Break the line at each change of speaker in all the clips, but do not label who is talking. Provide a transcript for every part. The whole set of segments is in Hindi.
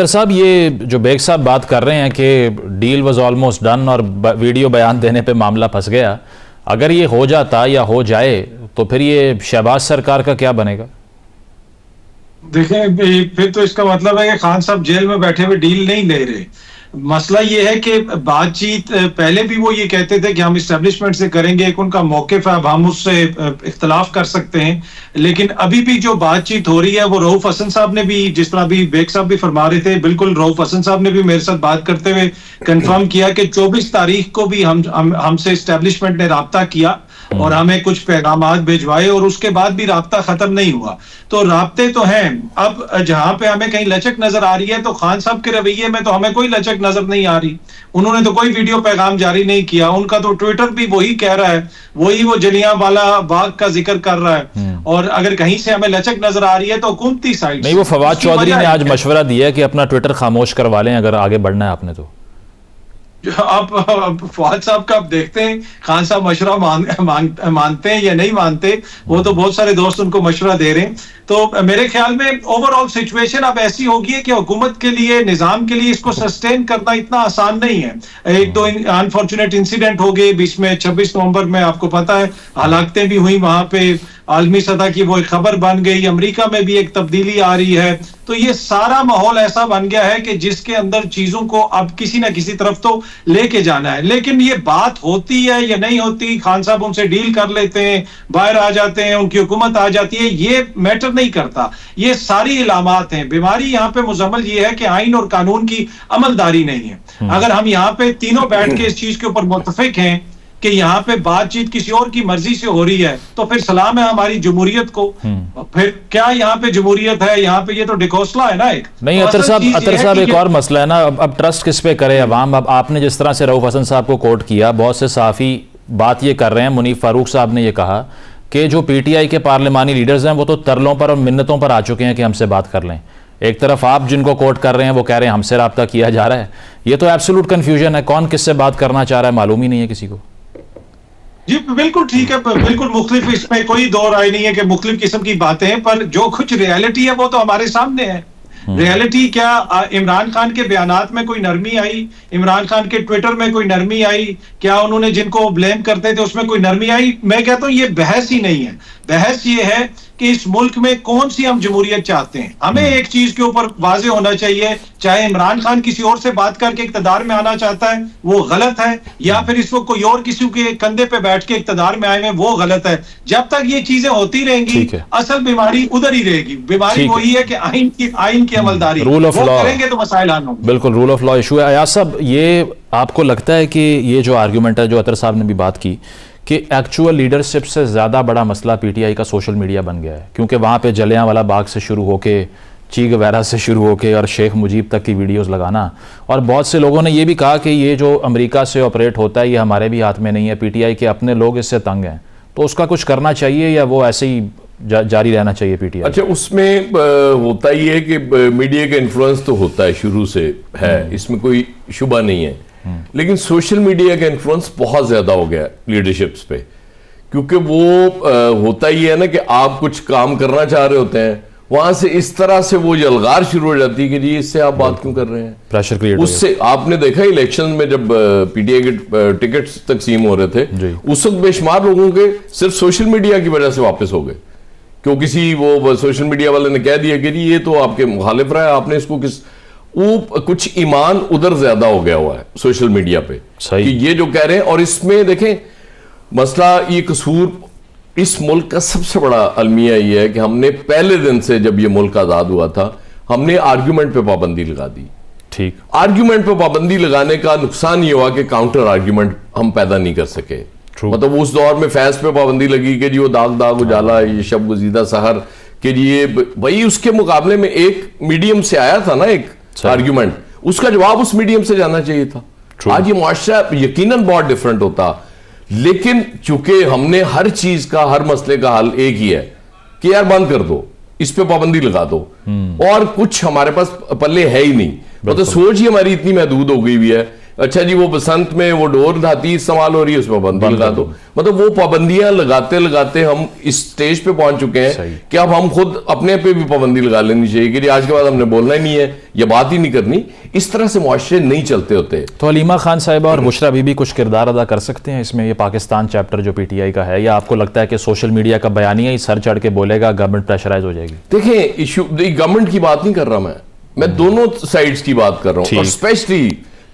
अख्तर साहब, ये जो बेग साहब बात कर रहे हैं कि डील वाज ऑलमोस्ट डन और वीडियो बयान देने पे मामला फंस गया, अगर ये हो जाता या हो जाए तो फिर ये शहबाज सरकार का क्या बनेगा?
देखें, फिर तो इसका मतलब है कि खान साहब जेल में बैठे हुए डील नहीं ले रहे। मसला ये है कि बातचीत पहले भी वो ये कहते थे कि हम इस्टेब्लिशमेंट से करेंगे, एक उनका मौक़िफ़ है, अब हम उससे इख्तलाफ कर सकते हैं, लेकिन अभी भी जो बातचीत हो रही है वो रऊफ हसन साहब ने भी, जिस तरह अभी बेग साहब भी फरमा रहे थे, बिल्कुल रऊफ हसन साहब ने भी मेरे साथ बात करते हुए कंफर्म किया कि 24 तारीख को भी हमसे इस्टेब्लिशमेंट ने राब्ता किया और हमें कुछ पैगामात भिजवाए और उसके बाद भी राब्ता खत्म नहीं हुआ। तो राब्ते तो हैं। अब जहां पे हमें कहीं लचक नजर आ रही है तो खान साहब के रवैये में तो हमें कोई लचक नजर नहीं आ रही। उन्होंने तो कोई वीडियो पैगाम जारी नहीं किया, उनका तो ट्विटर भी वही कह रहा है, वही वो जलियांवाला बाग का जिक्र कर रहा है। और अगर कहीं से हमें लचक नजर आ रही है तो हुकूमती साइड
नहीं। वो फवाद चौधरी ने आज मशवरा दिया है कि अपना ट्विटर खामोश करवा लें अगर आगे बढ़ना है आपने तो।
आप फवाद साहब का आप देखते हैं, खान साहब मशवरा मानते हैं या नहीं मानते, वो तो बहुत सारे दोस्त उनको मशवरा दे रहे हैं। तो मेरे ख्याल में ओवरऑल सिचुएशन अब ऐसी होगी है कि हुकूमत के लिए, निजाम के लिए इसको सस्टेन करना इतना आसान नहीं है। एक दो अनफॉर्चुनेट इंसिडेंट हो गए बीच में, 26 नवंबर में आपको पता है हलाकतें भी हुई, वहां पे आलमी सतह की वो एक खबर बन गई, अमेरिका में भी एक तब्दीली आ रही है। तो ये सारा माहौल ऐसा बन गया है कि जिसके अंदर चीजों को अब किसी ना किसी तरफ तो लेके जाना है। लेकिन ये बात होती है या नहीं होती, खान साहब उनसे डील कर लेते हैं, बाहर आ जाते हैं, उनकी हुकूमत आ जाती है, ये मैटर नहीं करता। ये सारी इलामात हैं। बीमारी यहाँ पे मुजम्मल ये है कि आइन और कानून की अमलदारी नहीं है। अगर हम यहाँ पे तीनों बैठ के इस चीज के ऊपर मुत्तफिक हैं कि यहाँ पे बातचीत किसी और की मर्जी से हो रही है तो फिर सलाम है हमारी जमहूरियत को। फिर क्या यहाँ पे जमहूरियत है? यहाँ पे ये तो डिकोसला है ना एक।
नहीं अतर साहब एक और मसला है ना, अब ट्रस्ट किस पे करे अवाम? अब आपने जिस तरह से रऊफ हसन साहब को कोट किया, बहुत से सहाफ़ी बात ये कर रहे हैं, मुनीफ फारूक साहब ने ये कहा कि जो PTI के पार्लिमानी लीडर्स हैं वो तो तरलों पर और मिन्नतों पर आ चुके हैं कि हमसे बात कर लें। एक तरफ आप जिनको कोट कर रहे हैं वो कह रहे हैं हमसे राब्ता किया जा रहा है। ये तो एब्सोल्यूट कन्फ्यूजन है, कौन किससे बात करना चाह रहा है मालूम ही नहीं है किसी को।
जी बिल्कुल ठीक है, बिल्कुल मुख्तलिफ, इसमें कोई दो राय नहीं है कि मुख्तलिफ किस्म की बातें हैं, पर जो कुछ रियलिटी है वो तो हमारे सामने है। रियलिटी क्या, इमरान खान के बयानात में कोई नरमी आई? इमरान खान के ट्विटर में कोई नरमी आई? क्या उन्होंने जिनको ब्लेम करते थे उसमें कोई नरमी आई? मैं कहता हूं ये बहस ही नहीं है। बहस ये है कि इस मुल्क में कौन सी हम जमहूरियत चाहते हैं। हमें एक चीज के ऊपर वाजे होना चाहिए, चाहे इमरान खान किसी और से बात करके इक्तदार में आना चाहता है वो गलत है, या फिर इसको कोई और किसी के कंधे पे बैठ के इक्तदार में आए हैं वो गलत है। जब तक ये चीजें होती रहेंगी असल बीमारी उधर ही रहेगी। बीमारी वही है कि आइन की अमलदारी, रूल ऑफ लॉ करेंगे तो मसाइल हल होंगे।
बिल्कुल रूल ऑफ लॉ इशू है। अयाज साहब, ये आपको लगता है कि ये जो आर्ग्यूमेंट है जो अतर साहब ने भी बात की कि एक्चुअल लीडरशिप से ज़्यादा बड़ा मसला PTI का सोशल मीडिया बन गया है? क्योंकि वहाँ पे जलियांवाला बाग से शुरू होके, ची गवैरा से शुरू होके और शेख मुजीब तक की वीडियोस लगाना, और बहुत से लोगों ने ये भी कहा कि ये जो अमेरिका से ऑपरेट होता है ये हमारे भी हाथ में नहीं है, PTI के अपने लोग इससे तंग हैं, तो उसका कुछ करना चाहिए या वो ऐसे ही जारी रहना चाहिए PTI?
अच्छा, उसमें होता ही है कि मीडिया का इन्फ्लुएंस तो होता है, शुरू से है, इसमें कोई शुबा नहीं है। लेकिन सोशल मीडिया का इन्फ्लुएंस बहुत ज्यादा हो गया लीडरशिप्स पे, क्योंकि वो होता ही है ना कि आप कुछ काम करना चाह रहे होते हैं, वहां से इस तरह से वो यलगार शुरू हो जाती है कि जी इससे आप बात क्यों कर रहे हैं,
प्रेशर क्रिएट।
उससे आपने देखा इलेक्शन में जब PTI के टिकट्स तकसीम हो रहे थे उस वक्त बेशुमार लोगों के सिर्फ सोशल मीडिया की वजह से वापस हो गए, क्यों किसी वो सोशल मीडिया वाले ने कह दिया कि जी ये तो आपके मुखालिफ रहा है, आपने इसको किस, वो कुछ ईमान उधर ज्यादा हो गया हुआ है सोशल मीडिया पे कि ये जो कह रहे हैं। और इसमें देखें मसला, ये कसूर इस मुल्क का सबसे बड़ा अलमिया ये है कि हमने पहले दिन से जब ये मुल्क आजाद हुआ था हमने आर्ग्यूमेंट पे पाबंदी लगा दी।
ठीक,
आर्ग्यूमेंट पे पाबंदी लगाने का नुकसान ये हुआ कि काउंटर आर्ग्यूमेंट हम पैदा नहीं कर सके। मतलब उस दौर में फैज पे पाबंदी लगी कि जी वो दाग दाग उजाला, ये शब गुज़ीदा सहर कि ये वही, उसके मुकाबले में एक मीडियम से आया था ना एक आर्ग्यूमेंट, उसका जवाब उस मीडियम से जाना चाहिए था। आज ये मुआशरा यकीनन बहुत डिफरेंट होता, लेकिन चूंकि हमने हर चीज का, हर मसले का हल एक ही है कि यार बंद कर दो, इस पे पाबंदी लगा दो, और कुछ हमारे पास पल्ले है ही नहीं। मतलब सोच ही हमारी इतनी महदूद हो गई हुई है अच्छा जी वो बसंत में वो डोर धाती इस्तेमाल हो रही है, उसमें पाबंदी लगा दो। मतलब वो पाबंदियां लगाते लगाते हम इस स्टेज पे पहुंच चुके हैं कि अब हम खुद अपने पे भी पाबंदी लगा लेनी चाहिए कि आज के बाद हमने बोलना ही नहीं है या बात ही नहीं करनी। इस तरह से मुआशरे नहीं चलते होते।
तो हलीमा खान साहिबा और बुशरा बीबी कुछ किरदार अदा कर सकते हैं इसमें, ये पाकिस्तान चैप्टर जो पीटीआई का है, या आपको लगता है कि सोशल मीडिया का बयानिया ही सर चढ़ के बोलेगा, गवर्नमेंट प्रेशराइज हो जाएगी?
देखिए इशू गवर्नमेंट की बात नहीं कर रहा मैं दोनों साइड्स की बात कर रहा हूं, और स्पेशली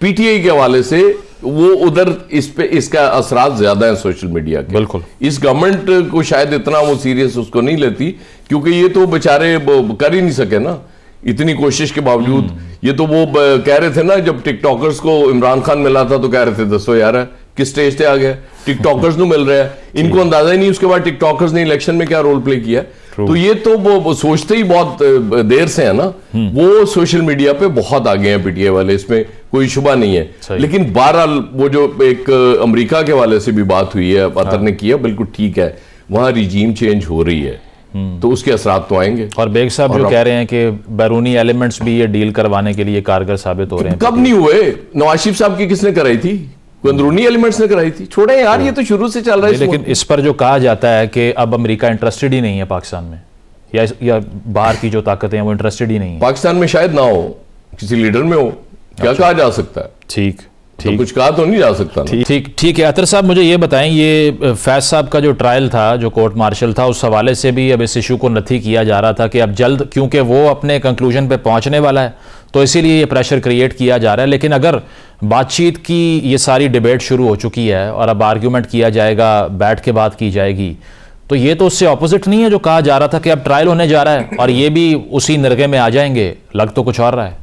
पीटीआई के हवाले से वो उधर इस पे इसका असरात ज्यादा है सोशल मीडिया के।
बिल्कुल।
इस गवर्नमेंट को शायद इतना वो सीरियस उसको नहीं लेती, क्योंकि ये तो बेचारे कर ही नहीं सके ना इतनी कोशिश के बावजूद। ये तो वो कह रहे थे ना जब टिकटॉकर्स को इमरान खान मिला था तो कह रहे थे दसो यार किस स्टेज पे आ गया, टिकटॉकर्स को मिल रहा है, इनको अंदाजा ही नहीं उसके बाद टिकटॉकर्स ने इलेक्शन में क्या रोल प्ले किया। तो ये तो वो सोचते ही बहुत देर से है ना, वो सोशल मीडिया पे बहुत आगे हैं पीटीआई वाले, इसमें कोई शुबा नहीं है। लेकिन बहरहाल वो जो एक अमेरिका के वाले से भी बात हुई है, अतर ने किया, बिल्कुल ठीक है, वहां रिजीम चेंज हो रही है तो उसके असरात तो आएंगे।
और बेग साहब जो कह रहे हैं कि बैरूनी एलिमेंट्स भी ये डील करवाने के लिए कारगर साबित हो रहे हैं।
कब नहीं हुए? नवाज शरीफ साहब की किसने कराई थी? अंदरूनी एलिमेंट्स ने कराई थी। छोड़े यार, ये तो शुरू से चल रहा है।
लेकिन इस पर जो कहा जाता है कि अब अमेरिका इंटरेस्टेड ही नहीं है पाकिस्तान में, या बाहर की जो ताकतें हैं वो इंटरेस्टेड ही नहीं है।
पाकिस्तान में शायद ना हो, किसी लीडर में हो, क्या कहा जा सकता है?
ठीक
तो कुछ कहा तो नहीं जा सकता।
ठीक है। अतर साहब मुझे ये बताएं, ये फैज साहब का जो ट्रायल था, जो कोर्ट मार्शल था, उस हवाले से भी अब इस इशू को नथी किया जा रहा था कि अब जल्द, क्योंकि वो अपने कंक्लूजन पे पहुंचने वाला है, तो इसीलिए ये प्रेशर क्रिएट किया जा रहा है। लेकिन अगर बातचीत की ये सारी डिबेट शुरू हो चुकी है और अब आर्ग्यूमेंट किया जाएगा, बैठ के बात की जाएगी, तो ये तो उससे ऑपोजिट नहीं है जो कहा जा रहा था कि अब ट्रायल होने जा रहा है और ये भी उसी नरगे में आ जाएंगे। लग तो कुछ और रहा है।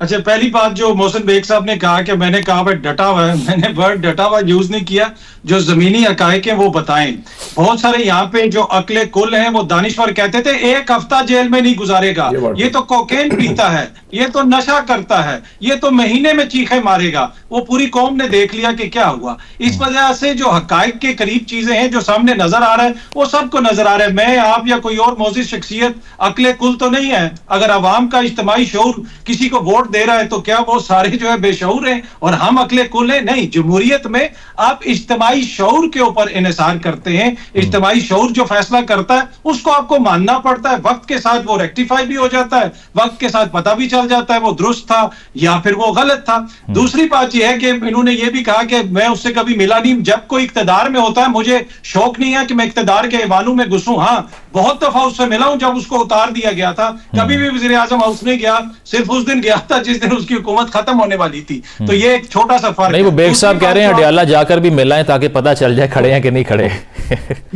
अच्छा, पहली बात जो मोहसिन बेग साहब ने कहा कि मैंने कहा भाई डटा हुआ है, मैंने वर्ड डटा हुआ यूज नहीं किया। जो जमीनी हकायक है वो बताएं। बहुत सारे यहाँ पे जो अकले कुल हैं वो दानिश्वर कहते थे एक हफ्ता जेल में नहीं गुजारेगा, ये तो कोकेन पीता है, ये तो नशा करता है, ये तो महीने में चीखे मारेगा। वो पूरी कौम ने देख लिया कि क्या हुआ। इस वजह से जो हकायक के करीब चीजें हैं जो सामने नजर आ रहा है वो सबको नजर आ रहा है। मैं, आप या कोई और मौजूद शख्सियत अकले कुल तो नहीं है। अगर अवाम का इज्तिमाई शऊर किसी को वोट दे रहा है तो क्या वो सारे जो है बेशऊर हैं और हम अकले कुल हैं? नहीं। जमहूरियत में आप इज्तिमाई शऊर के ऊपर इन्हिसार करते हैं। इज्तिमाई शऊर जो फैसला करता है उसको आपको मानना पड़ता है। वक्त के साथ वो रेक्टिफाई भी हो जाता है, वक्त के साथ पता भी चल जाता है वो दुरुस्त था या फिर वो गलत था। दूसरी बात यह है कि इन्होंने ये भी कहा कि मैं उससे कभी मिला नहीं। जब कोई इख्तिदार में होता है मुझे शौक नहीं है कि मैं इख्तिदार के ऐवानों में घुसूं। हाँ, बहुत दफा उससे मिला हूं जब उसको उतार दिया गया था। कभी भी वज़ीर आज़म हाउस नहीं गया, सिर्फ उस दिन गया था जिस दिन उसकी हुकूमत खत्म होने वाली थी। तो ये एक छोटा सा फर्क
नहीं। वो बेग साहब कह रहे हैं अडियाला जाकर भी मिलना है ताकि पता चल जाए खड़े हैं कि नहीं खड़े।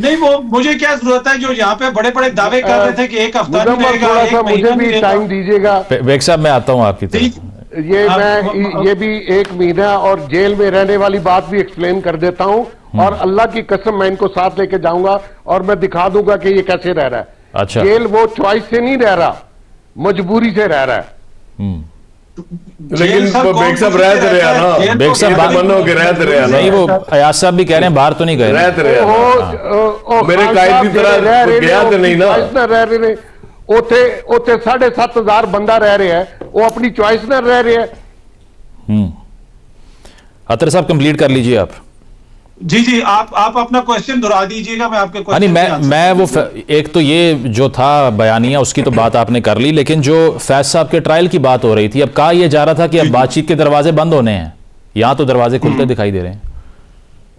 नहीं, वो मुझे क्या जरूरत है? जो यहाँ पे बड़े बड़े दावे कर रहे थे कि एक हफ्ता
मुझे भी टाइम दीजिएगा।
बेग साहब मैं आता हूँ आपकी तरफ।
ये भी एक महीना और जेल में रहने वाली बात भी एक्सप्लेन कर देता हूँ, और अल्लाह की कसम मैं इनको साथ लेके जाऊंगा और मैं दिखा दूंगा कि ये कैसे रह रहा है।
अच्छा।
जेल वो चॉइस से नहीं रह रहा, मजबूरी से रह रहा है।
लेकिन बेग साहब रहते रहे ना,
बेग साहब
मनो के रहते रहे
नहीं। वो अयाज साहब भी कह रहे हैं बाहर तो नहीं गए,
रहते रहे। मेरे कायद की तरह गया तो नहीं ना,
रह रहे ने उथे 7,500 बंदा रह रहे हैं, वो अपनी चॉइस ना रह रहे हैं।
अतर साहब कंप्लीट कर लीजिए आप।
जी जी, आप अपना क्वेश्चन दोहरा दीजिएगा, मैं आपके क्वेश्चन
मैं वो एक तो ये जो था बयानिया उसकी तो बात आपने कर ली, लेकिन जो फैज साहब के ट्रायल की बात हो रही थी, अब कहा यह जा रहा था कि अब बातचीत के दरवाजे बंद होने हैं, यहां तो दरवाजे खुलते दिखाई दे रहे हैं।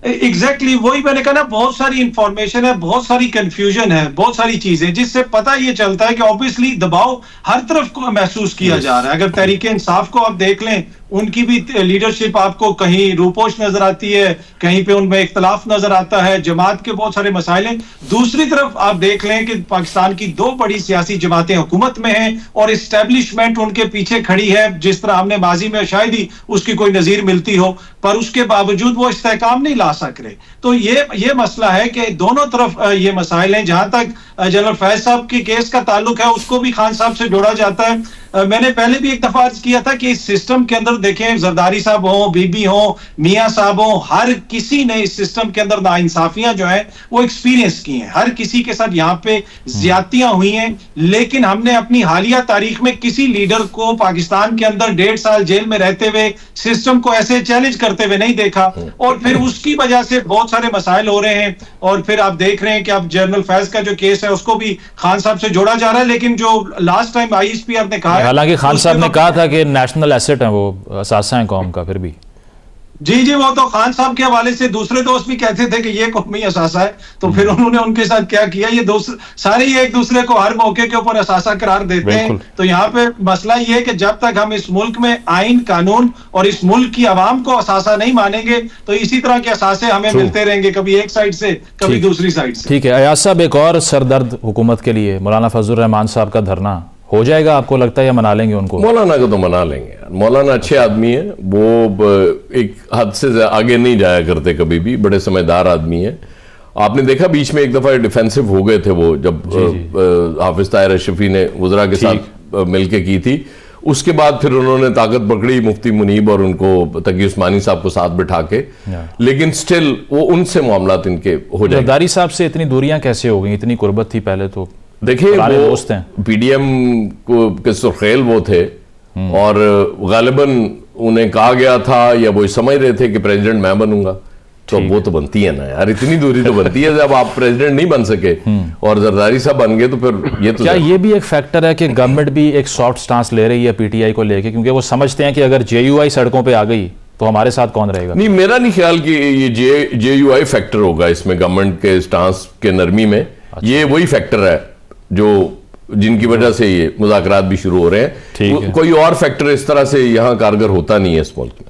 एग्जैक्टली वही मैंने कहा ना, बहुत सारी इंफॉर्मेशन है, बहुत सारी कंफ्यूजन है, बहुत सारी चीजें जिससे पता ये चलता है कि ऑब्वियसली दबाव हर तरफ को महसूस किया जा रहा है। अगर तहरीक इंसाफ को आप देख लें, उनकी भी लीडरशिप आपको कहीं रूपोश नजर आती है, कहीं पे उनमें इख्तलाफ नजर आता है, जमात के बहुत सारे मसाइल हैं। दूसरी तरफ आप देख लें कि पाकिस्तान की दो बड़ी सियासी जमातें हुकूमत में हैं और इस्टेब्लिशमेंट उनके पीछे खड़ी है, जिस तरह हमने माजी में शायद ही उसकी कोई नजीर मिलती हो, पर उसके बावजूद वो इस्तेहकाम नहीं ला सक रहे। तो ये मसला है कि दोनों तरफ ये मसाइल हैं। जहां तक जनरल फैज साहब के केस का ताल्लुक है उसको भी खान साहब से जोड़ा जाता है। मैंने पहले भी एक दफा अर्ज किया था कि इस सिस्टम के अंदर देखें, जरदारी साहब हो, बीबी हो, मियां साहब हो, हर किसी ने इस सिस्टम के अंदर नाइंसाफियां जो है वो एक्सपीरियंस की हैं। हर किसी के साथ यहाँ पे ज्यादतियां हुई हैं, लेकिन हमने अपनी हालिया तारीख में किसी लीडर को पाकिस्तान के अंदर 1.5 साल जेल में रहते हुए सिस्टम को ऐसे चैलेंज करते हुए नहीं देखा, और फिर उसकी वजह से बहुत सारे मसाइल हो रहे हैं। और फिर आप देख रहे हैं कि अब जनरल फैज का जो केस है उसको भी खान साहब से जोड़ा जा रहा है, लेकिन जो लास्ट टाइम ISPR ने कहा,
हालांकि खान साहब ने कहा था कि नेशनल एसेट है वो, असासा है कौम का, फिर भी
जी वो तो खान साहब के हवाले से दूसरे दोस्त भी कहते थे कि ये कौमी असासा है, तो फिर उन्होंने उनके साथ क्या किया, ये सारे ही एक दूसरे को हर मौके के ऊपर असासा करार देते हैं। तो यहाँ पे मसला ये है कि जब तक हम इस मुल्क में आइन कानून और इस मुल्क की आवाम को असासा नहीं मानेंगे तो इसी तरह के असासे हमें मिलते रहेंगे, कभी एक साइड से कभी दूसरी साइड से।
ठीक है अयाज साहब, एक और सरदर्द हुकूमत के लिए मौलाना फजलुर रहमान साहब का धरना हो जाएगा, आपको लगता है, या मना लेंगे उनको?
मौलाना को तो मना लेंगे। मौलाना अच्छे आदमी है, वो एक हद से आगे नहीं जाया करते कभी भी, बड़े समझदार आदमी है। आपने देखा बीच में एक दफा डिफेंसिव हो गए थे वो, जब हाफिज ताहिर अशरफी ने वज़रा के साथ मिलके की थी, उसके बाद फिर उन्होंने ताकत पकड़ी मुफ्ती मुनीब और उनको तकी उस्मानी साहब को साथ बिठा के, लेकिन स्टिल वो उनसे मामलात इनके हो जाए।
जरदारी साहब से इतनी दूरियां कैसे हो गई? इतनी कुर्बत थी पहले तो।
देखिए वो PDM को के सुर्खेल वो थे, और गालिबन उन्हें कहा गया था या वो समझ रहे थे कि प्रेसिडेंट मैं बनूंगा, तो वो तो बनती है ना यार, इतनी दूरी तो बनती है। जब आप प्रेसिडेंट नहीं बन सके और जरदारी साहब बन गए तो फिर ये तो
क्या ये भी एक फैक्टर है कि गवर्नमेंट भी एक सॉफ्ट स्टांस ले रही है PTI को लेके, क्योंकि वो समझते हैं कि अगर JUI सड़कों पे आ गई तो हमारे साथ कौन रहेगा?
नहीं, मेरा नहीं ख्याल कि ये JUI फैक्टर होगा इसमें, गवर्नमेंट के स्टांस के नरमी में। ये वही फैक्टर है जो जिनकी वजह से ये मुज़ाकरात भी शुरू हो रहे हैं। कोई और फैक्टर इस तरह से यहाँ कारगर होता नहीं है इस मुल्क में।